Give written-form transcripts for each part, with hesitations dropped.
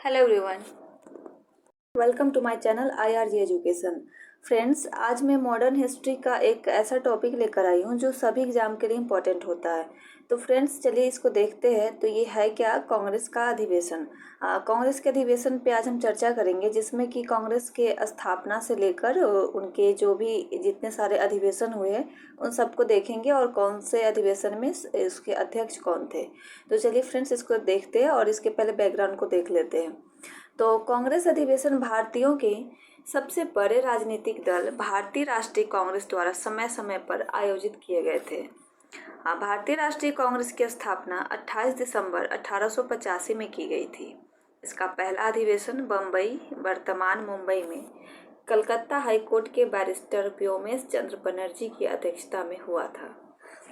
Hello everyone, welcome to my channel IRG education. Friends, आज मैं modern history का एक ऐसा टॉपिक लेकर आई हूँ जो सभी एग्जाम के लिए इम्पोर्टेंट होता है। तो फ्रेंड्स, चलिए इसको देखते हैं। तो ये है क्या? कांग्रेस का अधिवेशन। कांग्रेस के अधिवेशन पे आज हम चर्चा करेंगे, जिसमें कि कांग्रेस के स्थापना से लेकर उनके जो भी जितने सारे अधिवेशन हुए हैं उन सबको देखेंगे और कौन से अधिवेशन में इसके अध्यक्ष कौन थे। तो चलिए फ्रेंड्स, इसको देखते हैं और इसके पहले बैकग्राउंड को देख लेते हैं। तो कांग्रेस अधिवेशन भारतीयों के सबसे बड़े राजनीतिक दल भारतीय राष्ट्रीय कांग्रेस द्वारा समय समय पर आयोजित किए गए थे। भारतीय राष्ट्रीय कांग्रेस की स्थापना 28 दिसंबर 1885 में की गई थी। इसका पहला अधिवेशन बम्बई, वर्तमान मुंबई में कलकत्ता हाईकोर्ट के बैरिस्टर व्योमेश चंद्र बनर्जी की अध्यक्षता में हुआ था।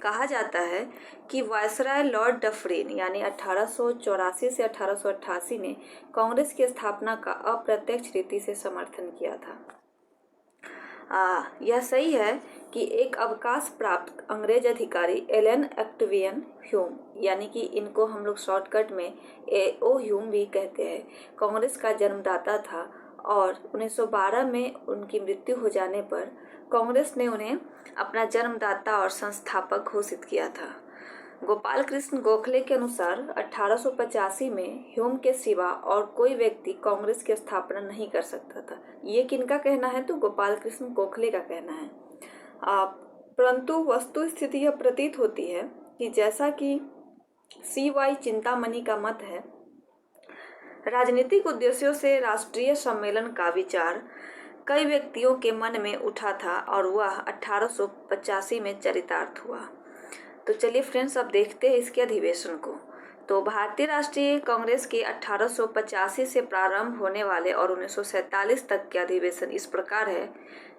कहा जाता है कि वायसराय लॉर्ड डफरिन यानी 1884 से 1888 ने कांग्रेस की स्थापना का अप्रत्यक्ष रीति से समर्थन किया था। यह सही है कि एक अवकाश प्राप्त अंग्रेज अधिकारी एलन एक्टवियन ह्यूम, यानी कि इनको हम लोग शॉर्टकट में AO ह्यूम भी कहते हैं, कांग्रेस का जन्मदाता था और 1912 में उनकी मृत्यु हो जाने पर कांग्रेस ने उन्हें अपना जन्मदाता और संस्थापक घोषित किया था। गोपाल कृष्ण गोखले के अनुसार 1885 में ह्यूम के सिवा और कोई व्यक्ति कांग्रेस की स्थापना नहीं कर सकता था। ये किनका कहना है? तो गोपाल कृष्ण गोखले का कहना है। परंतु वस्तु स्थिति यह प्रतीत होती है कि जैसा कि CY चिंतामणि का मत है, राजनीतिक उद्देश्यों से राष्ट्रीय सम्मेलन का विचार कई व्यक्तियों के मन में उठा था और वह 1885 में चरितार्थ हुआ। तो चलिए फ्रेंड्स, अब देखते हैं इसके अधिवेशन को। तो भारतीय राष्ट्रीय कांग्रेस के 1885 से प्रारंभ होने वाले और 1947 तक के अधिवेशन इस प्रकार है,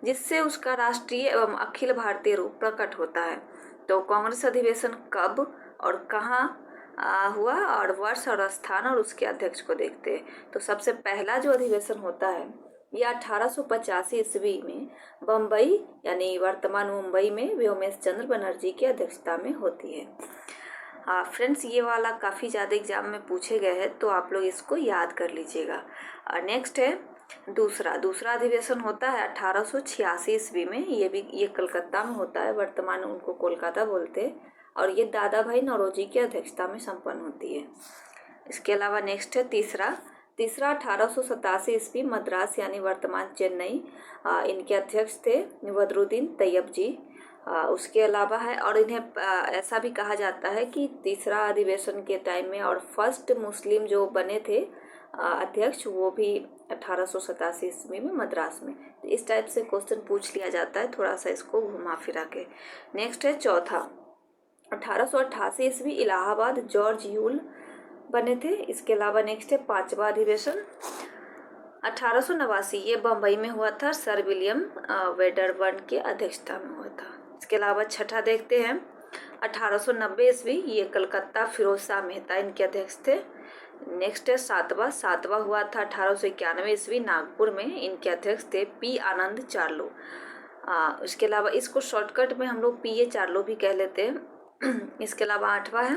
जिससे उसका राष्ट्रीय एवं अखिल भारतीय रूप प्रकट होता है। तो कांग्रेस अधिवेशन कब और कहाँ हुआ और वर्ष और स्थान और उसके अध्यक्ष को देखते हैं। तो सबसे पहला जो अधिवेशन होता है यह 1885 ईस्वी में बम्बई यानी वर्तमान मुंबई में व्योमेश चंद्र बनर्जी की अध्यक्षता में होती है। फ्रेंड्स, ये वाला काफ़ी ज़्यादा एग्जाम में पूछे गए हैं, तो आप लोग इसको याद कर लीजिएगा। नेक्स्ट है दूसरा अधिवेशन होता है 1886 ईस्वी में। ये कलकत्ता में होता है, वर्तमान उनको कोलकाता बोलते हैं, और ये दादा भाई नौरोजी की अध्यक्षता में संपन्न होती है। इसके अलावा नेक्स्ट है तीसरा 1887 ईस्वी मद्रास यानी वर्तमान चेन्नई, इनके अध्यक्ष थे बदरुद्दीन तैयब जी। उसके अलावा है, और इन्हें ऐसा भी कहा जाता है कि तीसरा अधिवेशन के टाइम में और फर्स्ट मुस्लिम जो बने थे अध्यक्ष, वो भी 1887 ईस्वी में मद्रास में। तो इस टाइप से क्वेश्चन पूछ लिया जाता है, थोड़ा सा इसको घुमा फिरा के। नेक्स्ट है चौथा 1888 ईस्वी इलाहाबाद जॉर्ज यूल बने थे। इसके अलावा नेक्स्ट है पांचवा अधिवेशन 1889, ये बम्बई में हुआ था, सर विलियम वेडरबर्न की अध्यक्षता में हुआ था। इसके अलावा छठा देखते हैं 1890 ईस्वी, ये कलकत्ता फिरोज शाह मेहता इनके अध्यक्ष थे। नेक्स्ट है सातवां हुआ था 1891 ईस्वी नागपुर में, इनके अध्यक्ष थे P आनंद चार्लो। इसके अलावा इसको शॉर्टकट में हम लोग PA चार्लो भी कह लेते हैं। इसके अलावा आठवां है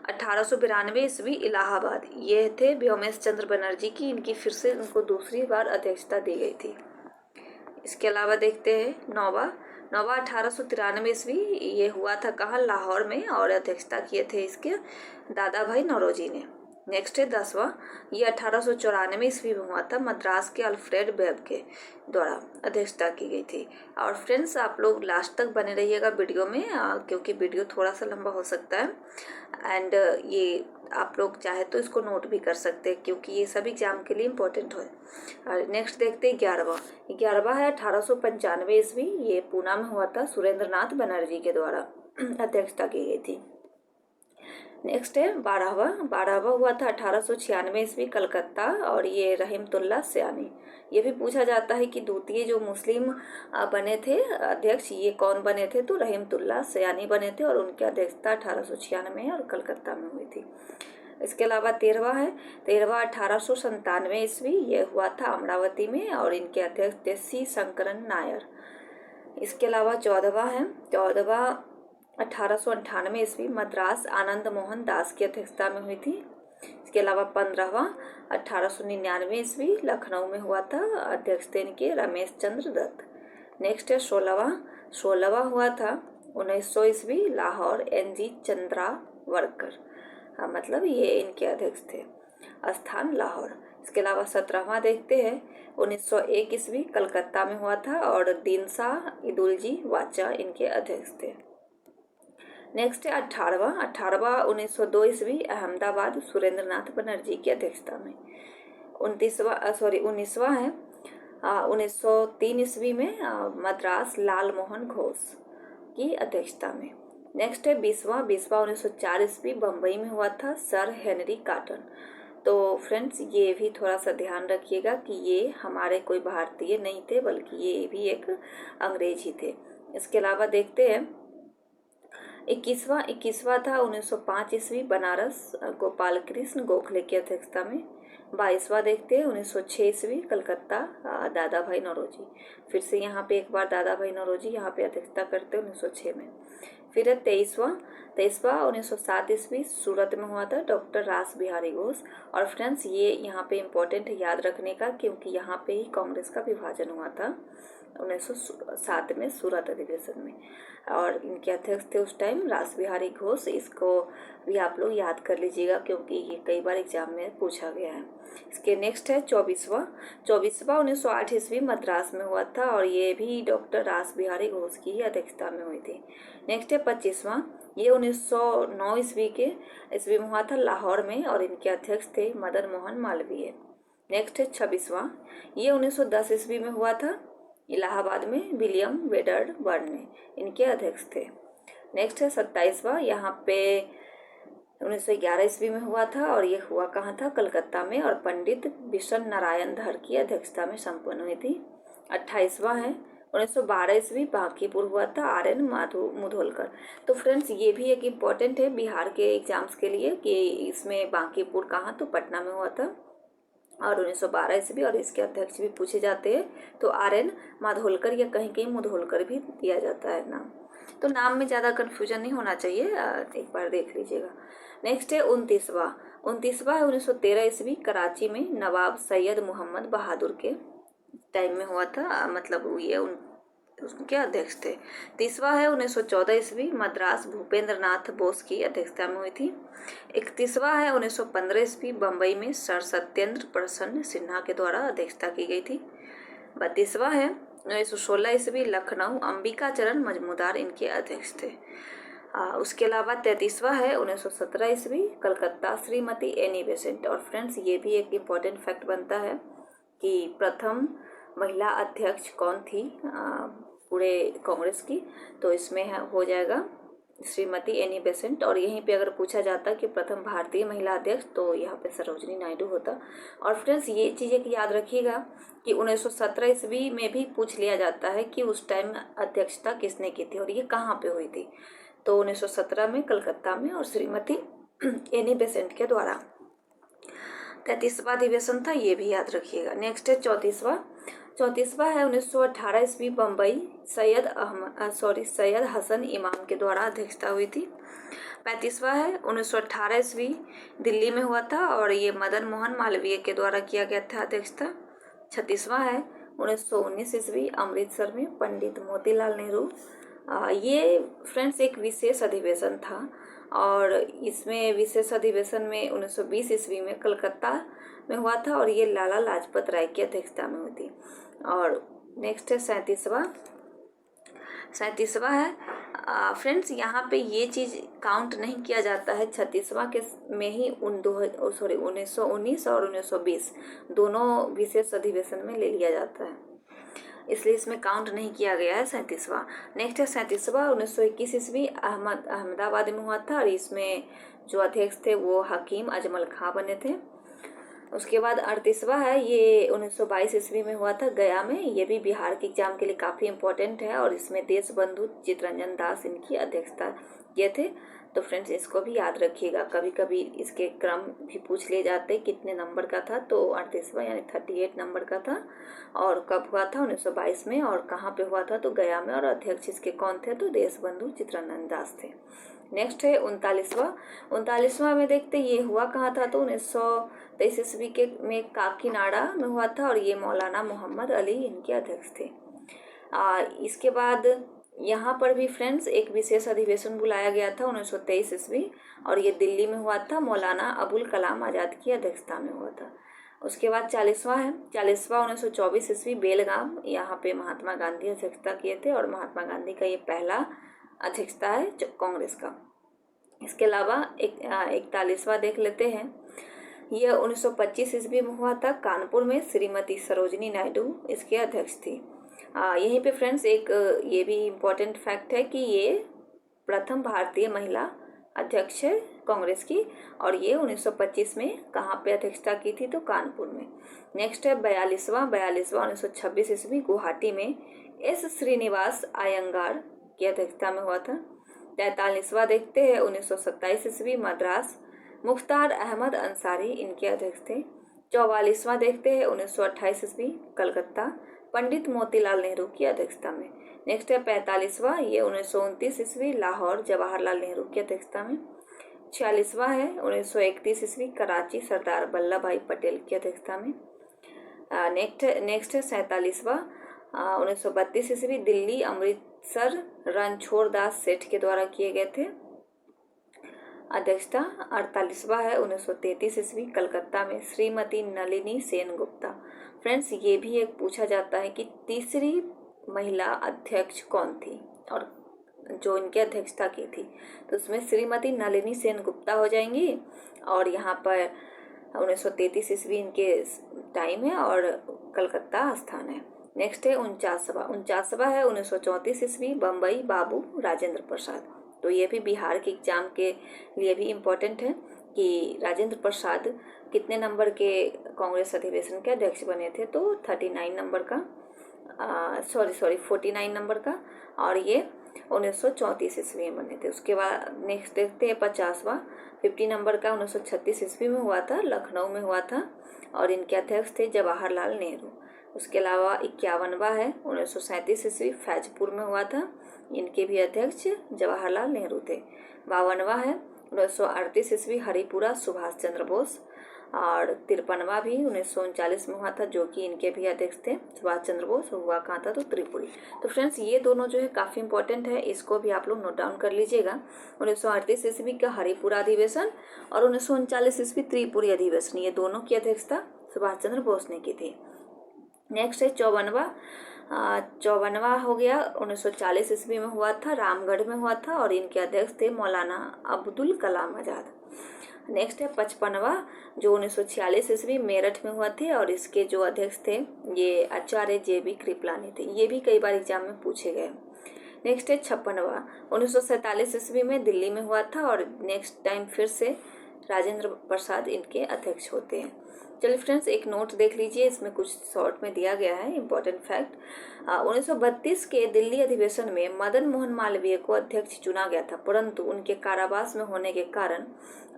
1892 ईस्वी इलाहाबाद, ये थे व्योमेश चंद्र बनर्जी की, इनकी फिर से उनको दूसरी बार अध्यक्षता दी गई थी। इसके अलावा देखते हैं नौवा 1893 ईस्वी, ये हुआ था कहाँ? लाहौर में, और अध्यक्षता किए थे इसके दादा भाई नौरोजी ने। नेक्स्ट है 10वां, ये 1894 ईस्वी में हुआ था, मद्रास के अल्फ्रेड वेब के द्वारा अध्यक्षता की गई थी। और फ्रेंड्स, आप लोग लास्ट तक बने रहिएगा वीडियो में, क्योंकि वीडियो थोड़ा सा लंबा हो सकता है। एंड ये आप लोग चाहे तो इसको नोट भी कर सकते हैं, क्योंकि ये सभी एग्जाम के लिए इम्पोर्टेंट है। और नेक्स्ट देखते हैं 11वां है 1895 ईस्वी, ये पूना में हुआ था, सुरेंद्र नाथ बनर्जी के द्वारा अध्यक्षता की गई थी। नेक्स्ट है 12वां हुआ था 1896 ईस्वी कलकत्ता, और ये रहीमतुल्ला सयानी। ये भी पूछा जाता है कि द्वितीय जो मुस्लिम बने थे अध्यक्ष, ये कौन बने थे? तो रहीमतुल्ला सयानी बने थे, और उनकी अध्यक्षता 1896 और कलकत्ता में हुई थी। इसके अलावा 13वां 1897 ईस्वी, ये हुआ था अमरावती में, और इनके अध्यक्ष थे C शंकरन नायर। इसके अलावा 14वां 1898 ईस्वी मद्रास आनंद मोहन दास की अध्यक्षता में हुई थी। इसके अलावा 15वां 1899 ईस्वी लखनऊ में हुआ था, अध्यक्ष थे इनके रमेश चंद्र दत्त। नेक्स्ट है 16वां हुआ था 1900 ईस्वी लाहौर, NG चंद्रावरकर। हाँ, मतलब ये इनके अध्यक्ष थे, स्थान लाहौर। इसके अलावा 17वां देखते हैं 1901 ईस्वी कलकत्ता में हुआ था और दीनशाह इदुलजी वाचा इनके अध्यक्ष थे। नेक्स्ट है 18वां 1902 ईस्वी अहमदाबाद, सुरेंद्रनाथ बनर्जी की अध्यक्षता में। 19वां है 1903 ईस्वी में मद्रास, लाल मोहन घोष की अध्यक्षता में। नेक्स्ट है 20वां 1904 ईस्वी बम्बई में हुआ था, सर हेनरी कॉटन। तो फ्रेंड्स ये भी थोड़ा सा ध्यान रखिएगा कि ये हमारे कोई भारतीय नहीं थे, बल्कि ये भी एक अंग्रेज ही थे। इसके अलावा देखते हैं 21वां था 1905 ईस्वी बनारस, गोपाल कृष्ण गोखले की अध्यक्षता में। 22वां देखते हैं 1906 ईस्वी कलकत्ता, दादा भाई नौरोजी। फिर से यहाँ पे एक बार दादा भाई नौरोजी यहाँ पे अध्यक्षता करते हैं 1906 में। फिर है 23वां 1907 ईस्वी सूरत में हुआ था, डॉक्टर रास बिहारी घोष। और फ्रेंड्स ये यहाँ पे इम्पोर्टेंट है याद रखने का, क्योंकि यहाँ पे ही कांग्रेस का विभाजन हुआ था 1907 में सूरत अधिवेशन में, और इनके अध्यक्ष थे उस टाइम रास बिहारी घोष। इसको भी आप लोग याद कर लीजिएगा, क्योंकि ये कई बार एग्जाम में पूछा गया है। इसके नेक्स्ट है 24वां 1908 ईस्वी मद्रास में हुआ था, और ये भी डॉक्टर रास बिहारी घोष की अध्यक्षता में हुई थी। नेक्स्ट है 25वां, ये 1909 ईस्वी में हुआ था लाहौर में, और इनके अध्यक्ष थे मदन मोहन मालवीय। नेक्स्ट है 26वां, ये 1910 ईस्वी में हुआ था इलाहाबाद में, विलियम वेडरबर्न ने इनके अध्यक्ष थे। नेक्स्ट है 27वां, यहाँ पे 1911 ईस्वी में हुआ था, और ये हुआ कहाँ था, कलकत्ता में, और पंडित बिशन नारायण धर की अध्यक्षता में संपन्न हुई थी। 28वां है 1912 ईस्वी बांकीपुर हुआ था, RN मुधोलकर। तो फ्रेंड्स ये भी एक इम्पॉर्टेंट है बिहार के एग्जाम्स के लिए कि इसमें बांकीपुर कहाँ, तो पटना में हुआ था, और 1912 ईस्वी, और इसके अध्यक्ष भी पूछे जाते हैं तो RN माधोलकर या कहीं कहीं मुधोलकर भी दिया जाता है नाम। तो नाम में ज़्यादा कन्फ्यूजन नहीं होना चाहिए, एक बार देख लीजिएगा। नेक्स्ट है 29वां है 1913 ईस्वी कराची में, नवाब सैयद मोहम्मद बहादुर के टाइम में हुआ था, मतलब ये उनके अध्यक्ष थे। 30वां है 1914 ईस्वी मद्रास, भूपेंद्र नाथ बोस की अध्यक्षता में हुई थी। 31वां है 1915 ईस्वी बम्बई में, सर सत्येंद्र प्रसन्न सिन्हा के द्वारा अध्यक्षता की गई थी। 32वां है 1916 ईस्वी लखनऊ, अंबिका चरण मजमूदार इनके अध्यक्ष थे। उसके अलावा 33वां है 1917 ईस्वी कलकत्ता, श्रीमती एनी बेसेंट। और फ्रेंड्स ये भी एक इम्पॉर्टेंट फैक्ट बनता है कि प्रथम महिला अध्यक्ष कौन थी पूरे कांग्रेस की, तो इसमें हो जाएगा श्रीमती एनी बेसेंट। और यहीं पे अगर पूछा जाता कि प्रथम भारतीय महिला अध्यक्ष, तो यहाँ पे सरोजनी नायडू होता। और फ्रेंड्स ये चीज़ एक याद रखिएगा कि 1917 ईस्वी में भी पूछ लिया जाता है कि उस टाइम अध्यक्षता किसने की थी और ये कहाँ पे हुई थी, तो 1917 में कलकत्ता में, और श्रीमती एनी बेसेंट के द्वारा। 33वां अधिवेशन था, ये भी याद रखिएगा। नेक्स्ट है 34वां है 1918 ईस्वी बम्बई, सैयद हसन इमाम के द्वारा अध्यक्षता हुई थी। 35वां है 1918 ईस्वी दिल्ली में हुआ था, और ये मदन मोहन मालवीय के द्वारा किया गया था अध्यक्षता। 36वां है 1919 ईस्वी अमृतसर में, पंडित मोतीलाल नेहरू। ये फ्रेंड्स एक विशेष अधिवेशन था, और इसमें विशेष अधिवेशन में 1920 ईस्वी में कलकत्ता में हुआ था, और ये लाला लाजपत राय की अध्यक्षता में हुई थी। और नेक्स्ट है 37वां है फ्रेंड्स, यहाँ पे ये चीज़ काउंट नहीं किया जाता है 36वां के में ही 1919 और 1920 दोनों विशेष अधिवेशन में ले लिया जाता है, इसलिए इसमें काउंट नहीं किया गया है 37वां। नेक्स्ट है 37वां 1921 ईस्वी अहमदाबाद में हुआ था, और इसमें जो अध्यक्ष थे वो हकीम अजमल खां बने थे। उसके बाद 38वां है ये 1922 ईस्वी में हुआ था गया में, ये भी बिहार के एग्जाम के लिए काफ़ी इम्पोर्टेंट है, और इसमें देशबंधु चितरंजन दास इनकी अध्यक्षता किए थे। तो फ्रेंड्स इसको भी याद रखिएगा, कभी कभी इसके क्रम भी पूछ लिए जाते कितने नंबर का था। तो 38वां यानी 38 नंबर का था। और कब हुआ था? 1922 में। और कहाँ पे हुआ था? तो गया में। और अध्यक्ष इसके कौन थे? तो देशबंधु चित्तरंजन दास थे। नेक्स्ट है 39वां में देखते ये हुआ कहाँ था? तो 1923 ईस्वी के में काकीनाडा में हुआ था। और ये मौलाना मोहम्मद अली इनके अध्यक्ष थे। इसके बाद यहाँ पर भी फ्रेंड्स एक विशेष अधिवेशन बुलाया गया था 1923 ईस्वी, और ये दिल्ली में हुआ था। मौलाना अबुल कलाम आज़ाद की अध्यक्षता में हुआ था। उसके बाद 40वां है। 40वां 1924 ईस्वी बेलगाम, यहाँ पे महात्मा गांधी अध्यक्षता किए थे। और महात्मा गांधी का ये पहला अध्यक्षता है कांग्रेस का। इसके अलावा 41वां देख लेते हैं। यह 1925 ईस्वी में हुआ था कानपुर में। श्रीमती सरोजनी नायडू इसके अध्यक्ष थी। यहीं पे फ्रेंड्स एक ये भी इम्पोर्टेंट फैक्ट है कि ये प्रथम भारतीय महिला अध्यक्ष है कांग्रेस की। और ये 1925 में कहाँ पे अध्यक्षता की थी? तो कानपुर में। नेक्स्ट है 42वां 1926 ईस्वी गुवाहाटी में एस श्रीनिवास अयंगार की अध्यक्षता में हुआ था। 43वां देखते हैं 1927 ईस्वी मद्रास, मुख्तार अहमद अंसारी इनके अध्यक्ष थे। 44वां देखते हैं 1928 ईस्वी कलकत्ता, पंडित मोतीलाल नेहरू की अध्यक्षता में। नेक्स्ट है 45वां, ये 1929 ईस्वी लाहौर, जवाहरलाल नेहरू की अध्यक्षता में। 46वां है 1931 ईस्वी कराची, सरदार वल्लभ भाई पटेल की अध्यक्षता में। नेक्स्ट है 47वां 1932 ईस्वी दिल्ली, अमृतसर, रणछोड़ दास सेठ के द्वारा किए गए थे अध्यक्षता। 48वां है 1933 ईस्वी कलकत्ता में श्रीमती नलिनी सेनगुप्ता। फ्रेंड्स ये भी एक पूछा जाता है कि तीसरी महिला अध्यक्ष कौन थी और जो इनके अध्यक्षता की थी, तो उसमें श्रीमती नलिनी सेनगुप्ता हो जाएंगी। और यहाँ पर 1933 ईस्वी इनके टाइम है और कलकत्ता स्थान है। नेक्स्ट है 49वां है 1934 ईस्वी बम्बई, बाबू राजेंद्र प्रसाद। तो ये भी बिहार के एग्जाम के लिए भी इम्पोर्टेंट है कि राजेंद्र प्रसाद कितने नंबर के कांग्रेस अधिवेशन के अध्यक्ष बने थे? तो 49 नंबर का 49 नंबर का। और ये 1934 ईस्वी में बने थे। उसके बाद नेक्स्ट देखते हैं 50वां 50 नंबर का 1936 ईस्वी में हुआ था, लखनऊ में हुआ था। और इनके अध्यक्ष थे जवाहरलाल नेहरू। उसके अलावा 51वां है 1937 ईस्वी फैजपुर में हुआ था, इनके भी अध्यक्ष जवाहरलाल नेहरू थे। 52वां है 1938 ईस्वी हरिपुरा, सुभाष चंद्र बोस। और 53वां भी 1939 में हुआ था, जो कि इनके भी अध्यक्ष थे सुभाष चंद्र बोस। हुआ कहाँ था? तो त्रिपुरी। तो फ्रेंड्स ये दोनों जो है काफ़ी इंपॉर्टेंट है, इसको भी आप लोग नोट डाउन कर लीजिएगा। 1938 ईस्वी का हरिपुरा अधिवेशन और 1939 ईस्वी त्रिपुरी अधिवेशन, ये दोनों की अध्यक्षता सुभाष चंद्र बोस ने की थी। नेक्स्ट है 54वां हो गया 1940 ईस्वी में हुआ था, रामगढ़ में हुआ था। और इनके अध्यक्ष थे मौलाना अब्दुल कलाम आज़ाद। नेक्स्ट है 55वां जो 1946 ईस्वी मेरठ में हुआ थे, और इसके जो अध्यक्ष थे ये आचार्य JB कृपलानी थे। ये भी कई बार एग्जाम में पूछे गए। नेक्स्ट है 56वां 1947 ईस्वी में दिल्ली में हुआ था, और नेक्स्ट टाइम फिर से राजेंद्र प्रसाद इनके अध्यक्ष होते हैं। चलिए फ्रेंड्स एक नोट देख लीजिए, इसमें कुछ शॉर्ट में दिया गया है इम्पोर्टेंट फैक्ट। 1932 के दिल्ली अधिवेशन में मदन मोहन मालवीय को अध्यक्ष चुना गया था, परंतु उनके कारावास में होने के कारण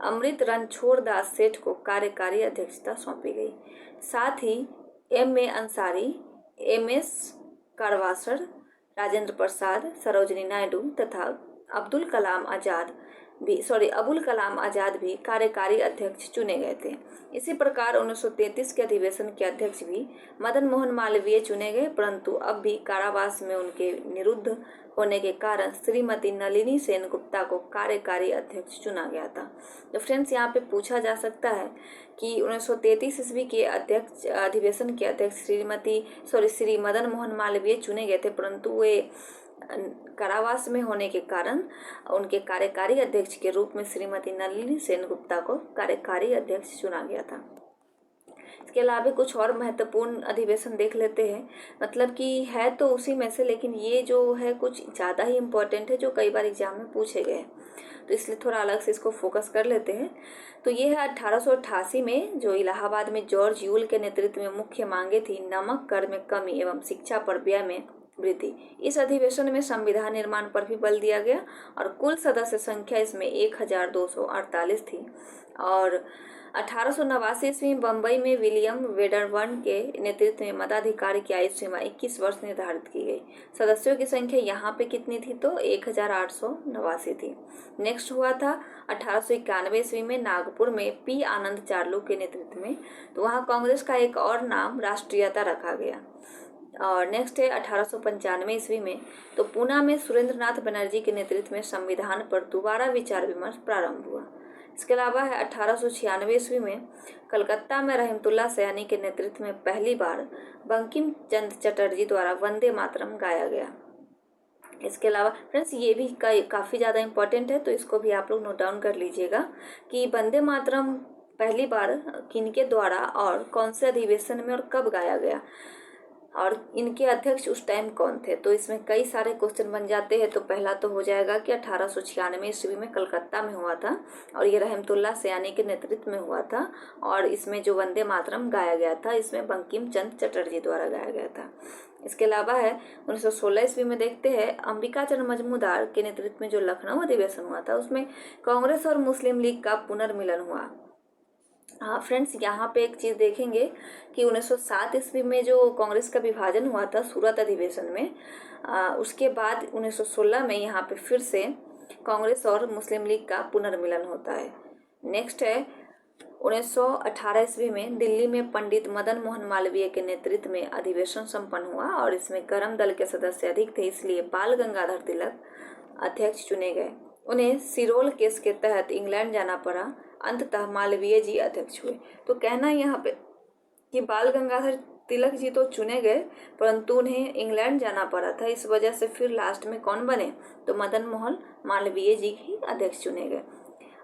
अमृत रणछोड़ दास सेठ को कार्यकारी अध्यक्षता सौंपी गई। साथ ही MA अंसारी, MS कारवासर, राजेंद्र प्रसाद, सरोजनी नायडू तथा अबुल कलाम आज़ाद भी कार्यकारी अध्यक्ष चुने गए थे। इसी प्रकार 1933 के अधिवेशन के अध्यक्ष भी मदन मोहन मालवीय चुने गए, परंतु अब भी कारावास में उनके निरुद्ध होने के कारण श्रीमती नलिनी सेनगुप्ता को कार्यकारी अध्यक्ष चुना गया था। तो फ्रेंड्स यहाँ पे पूछा जा सकता है कि 1933 ईस्वी के अधिवेशन के अध्यक्ष श्री मदन मोहन मालवीय चुने गए थे, परंतु वे कारावास में होने के कारण उनके कार्यकारी अध्यक्ष के रूप में श्रीमती नलिनी सेनगुप्ता को कार्यकारी अध्यक्ष चुना गया था। इसके अलावा कुछ और महत्वपूर्ण अधिवेशन देख लेते हैं, मतलब कि है तो उसी में से, लेकिन ये जो है कुछ ज़्यादा ही इम्पोर्टेंट है जो कई बार एग्जाम में पूछे गए, तो इसलिए थोड़ा अलग से इसको फोकस कर लेते हैं। तो ये है 1888 में जो इलाहाबाद में जॉर्ज यूल के नेतृत्व में मुख्य मांगे थी, नमक कर में कमी एवं शिक्षा पर व्यय में वृद्धि। इस अधिवेशन में संविधान निर्माण पर भी बल दिया गया और कुल सदस्य संख्या इसमें 1248 थी। और 1889 ईस्वी में बम्बई में विलियम वेडरबर्न के नेतृत्व में मताधिकार की आयु सीमा 21 वर्ष निर्धारित की गई। सदस्यों की संख्या यहाँ पे कितनी थी तो 1889 थी। नेक्स्ट हुआ था 1891 ईस्वी में नागपुर में पी आनंद चार्लू के नेतृत्व में, तो वहाँ कांग्रेस का एक और नाम राष्ट्रीयता रखा गया। और नेक्स्ट है 1895 ईस्वी में, तो पूना में सुरेंद्रनाथ बनर्जी के नेतृत्व में संविधान पर दोबारा विचार विमर्श प्रारंभ हुआ। इसके अलावा है 1896 ईस्वी में कलकत्ता में रहमतुल्लाह सयानी के नेतृत्व में पहली बार बंकिम चंद्र चटर्जी द्वारा वंदे मातरम गाया गया। इसके अलावा फ्रेंड्स ये भी काफ़ी ज़्यादा इम्पोर्टेंट है, तो इसको भी आप लोग नोट डाउन कर लीजिएगा कि वंदे मातरम पहली बार किनके द्वारा और कौन से अधिवेशन में और कब गाया गया और इनके अध्यक्ष उस टाइम कौन थे। तो इसमें कई सारे क्वेश्चन बन जाते हैं। तो पहला तो हो जाएगा कि 1896 ईस्वी में कलकत्ता में हुआ था और ये रहमतुल्लाह सयानी के नेतृत्व में हुआ था और इसमें जो वंदे मातरम गाया गया था इसमें बंकिम चंद्र चटर्जी द्वारा गाया गया था। इसके अलावा है 1916 ईस्वी में देखते हैं अंबिका चंद्र मजमूदार के नेतृत्व में जो लखनऊ अधिवेशन हुआ था उसमें कांग्रेस और मुस्लिम लीग का पुनर्मिलन हुआ। हाँ फ्रेंड्स, यहाँ पे एक चीज़ देखेंगे कि 1907 ईस्वी में जो कांग्रेस का विभाजन हुआ था सूरत अधिवेशन में, उसके बाद 1916 में यहाँ पे फिर से कांग्रेस और मुस्लिम लीग का पुनर्मिलन होता है। नेक्स्ट है 1918 ईस्वी में दिल्ली में पंडित मदन मोहन मालवीय के नेतृत्व में अधिवेशन संपन्न हुआ और इसमें करम दल के सदस्य अधिक थे, इसलिए बाल गंगाधर तिलक अध्यक्ष चुने गए। उन्हें सिरोल केस के तहत इंग्लैंड जाना पड़ा। अंततः मालवीय जी अध्यक्ष हुए। तो कहना यहाँ पे कि बाल गंगाधर तिलक जी तो चुने गए परंतु उन्हें इंग्लैंड जाना पड़ा था, इस वजह से फिर लास्ट में कौन बने तो मदन मोहन मालवीय जी ही अध्यक्ष चुने गए।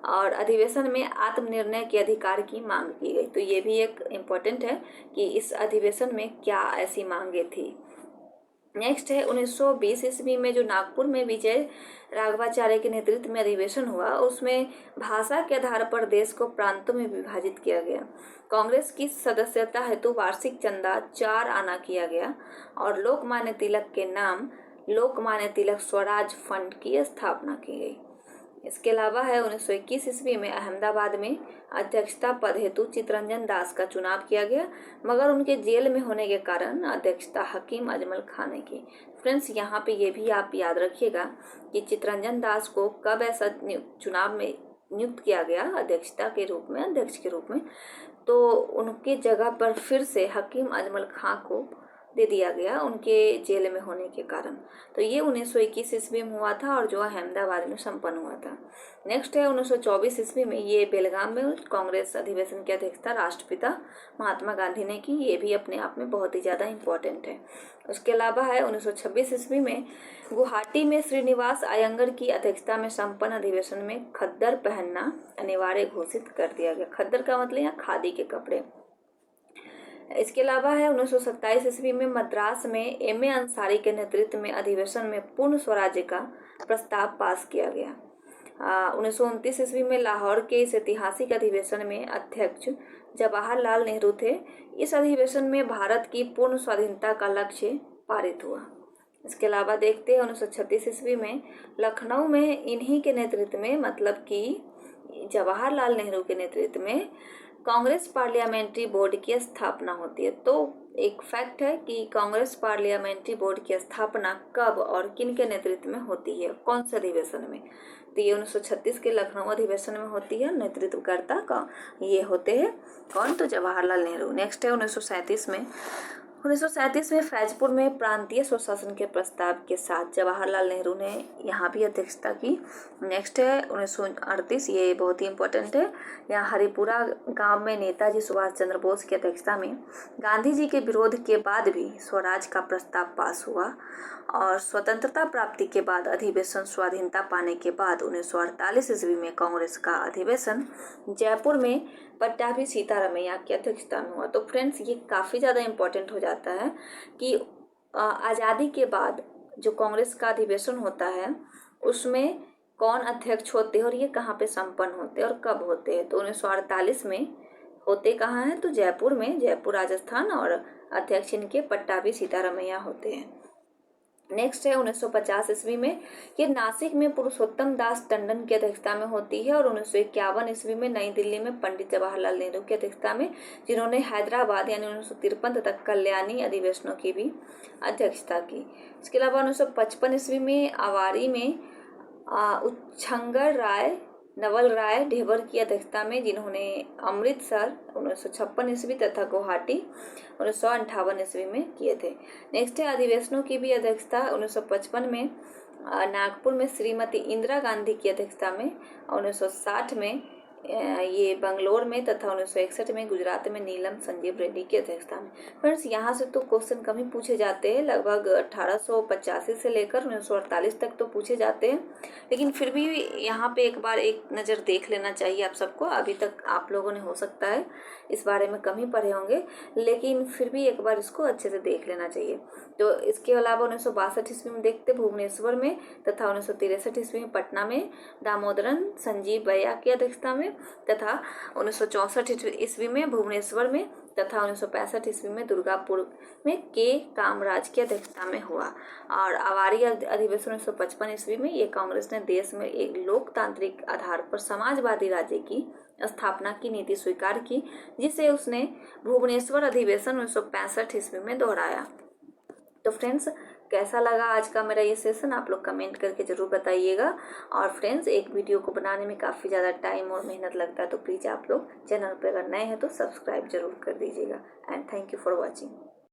और अधिवेशन में आत्मनिर्णय के अधिकार की मांग की गई। तो ये भी एक इम्पोर्टेंट है कि इस अधिवेशन में क्या ऐसी मांगे थी। नेक्स्ट है 1920 ईस्वी में जो नागपुर में विजय राघवाचार्य के नेतृत्व में अधिवेशन हुआ, उसमें भाषा के आधार पर देश को प्रांतों में विभाजित किया गया। कांग्रेस की सदस्यता हेतु वार्षिक चंदा 4 आना किया गया और लोकमान्य तिलक के नाम लोकमान्य तिलक स्वराज फंड की स्थापना की गई। इसके अलावा है 1921 ईस्वी में अहमदाबाद में अध्यक्षता पद हेतु चितरंजन दास का चुनाव किया गया, मगर उनके जेल में होने के कारण अध्यक्षता हकीम अजमल खान ने की। फ्रेंड्स, यहाँ पे ये भी आप याद रखिएगा कि चितरंजन दास को कब ऐसा चुनाव में नियुक्त किया गया अध्यक्षता के रूप में, अध्यक्ष के रूप में, तो उनकी जगह पर फिर से हकीम अजमल खां को दे दिया गया उनके जेल में होने के कारण। तो ये 1921 ईस्वी में हुआ था और जो अहमदाबाद में संपन्न हुआ था। नेक्स्ट है 1924 ईस्वी में, ये बेलगाम में कांग्रेस अधिवेशन की अध्यक्षता राष्ट्रपिता महात्मा गांधी ने की। ये भी अपने आप में बहुत ही ज़्यादा इम्पोर्टेंट है। उसके अलावा है 1926 ईस्वी में गुवाहाटी में श्रीनिवास अयंगर की अध्यक्षता में संपन्न अधिवेशन में खद्दर पहनना अनिवार्य घोषित कर दिया गया। खद्दर का मतलब यहाँ खादी के कपड़े। इसके अलावा है 1927 ईस्वी में मद्रास में एम.ए. अंसारी के नेतृत्व में अधिवेशन में पूर्ण स्वराज्य का प्रस्ताव पास किया गया। 1929 ईस्वी में लाहौर के इस ऐतिहासिक अधिवेशन में अध्यक्ष जवाहरलाल नेहरू थे। इस अधिवेशन में भारत की पूर्ण स्वाधीनता का लक्ष्य पारित हुआ। इसके अलावा देखते हैं 1936 ईस्वी में लखनऊ में इन्हीं के नेतृत्व में, मतलब कि जवाहरलाल नेहरू के नेतृत्व में कांग्रेस पार्लियामेंट्री बोर्ड की स्थापना होती है। तो एक फैक्ट है कि कांग्रेस पार्लियामेंट्री बोर्ड की स्थापना कब और किन के नेतृत्व में होती है, कौन से अधिवेशन में, तो ये 1936 के लखनऊ अधिवेशन में होती है। नेतृत्वकर्ता का ये होते हैं कौन तो जवाहरलाल नेहरू। नेक्स्ट है 1937 में, 1937 में फैजपुर में प्रांतीय स्वशासन के प्रस्ताव के साथ जवाहरलाल नेहरू ने यहाँ भी अध्यक्षता की। नेक्स्ट है 1938, ये बहुत ही इम्पोर्टेंट है। यहाँ हरिपुरा गांव में नेताजी सुभाष चंद्र बोस की अध्यक्षता में गांधी जी के विरोध के बाद भी स्वराज का प्रस्ताव पास हुआ और स्वतंत्रता प्राप्ति के बाद अधिवेशन स्वाधीनता पाने के बाद 1948 ईस्वी में कांग्रेस का अधिवेशन जयपुर में पट्टाभी सीतारमैया की अध्यक्षता में हुआ। तो फ्रेंड्स, ये काफ़ी ज़्यादा इम्पोर्टेंट हो जाता है कि आज़ादी के बाद जो कांग्रेस का अधिवेशन होता है उसमें कौन अध्यक्ष होते हैं और ये कहाँ पे संपन्न होते हैं और कब होते हैं। तो 1948 में होते कहाँ हैं तो जयपुर में, जयपुर राजस्थान, और अध्यक्ष इनके पट्टाभी सीतारमैया होते हैं। नेक्स्ट है 1950 ईस्वी में, ये नासिक में पुरुषोत्तम दास टंडन की अध्यक्षता में होती है। और 1951 ईस्वी में नई दिल्ली में पंडित जवाहरलाल नेहरू की अध्यक्षता में, जिन्होंने हैदराबाद यानी 1953 तक कल्याणी अधिवेशनों की भी अध्यक्षता की। इसके अलावा 1955 ईस्वी में अवारी में उच्छंगर राय नवल राय ढेबर की अध्यक्षता में, जिन्होंने अमृतसर 1956 ईस्वी तथा गुवाहाटी 1958 ईस्वी में किए थे। नेक्स्ट है अधिवेशनों की भी अध्यक्षता 1955 में नागपुर में श्रीमती इंदिरा गांधी की अध्यक्षता में, 1960 में ये बंगलोर में तथा 1961 में गुजरात में नीलम संजीव रेड्डी की अध्यक्षता में। फ्रेंड्स, यहाँ से तो क्वेश्चन कम ही पूछे जाते हैं, लगभग 1885 से लेकर 1948 तक तो पूछे जाते हैं, लेकिन फिर भी यहाँ पे एक बार एक नज़र देख लेना चाहिए आप सबको। अभी तक आप लोगों ने हो सकता है इस बारे में कम ही पढ़े होंगे, लेकिन फिर भी एक बार इसको अच्छे से देख लेना चाहिए। तो इसके अलावा 1962 ईस्वी में देखते भुवनेश्वर में तथा 1963 ईस्वी में पटना में दामोदरन संजीव बैया की अध्यक्षता में, तथा 1964 ईस्वी में भुवनेश्वर में तथा 1965 ईस्वी में दुर्गापुर में के कामराज की अध्यक्षता में हुआ। और अवारी अधिवेशन 1955 ईस्वी में ये कांग्रेस ने देश में एक लोकतांत्रिक आधार पर समाजवादी राज्य की स्थापना की नीति स्वीकार की, जिसे उसने भुवनेश्वर अधिवेशन 1965 ईस्वी में दोहराया। तो फ्रेंड्स, कैसा लगा आज का मेरा ये सेशन, आप लोग कमेंट करके ज़रूर बताइएगा। और फ्रेंड्स, एक वीडियो को बनाने में काफ़ी ज़्यादा टाइम और मेहनत लगता है, तो प्लीज़ आप लोग चैनल पर अगर नए हैं तो सब्सक्राइब जरूर कर दीजिएगा। And thank you for watching.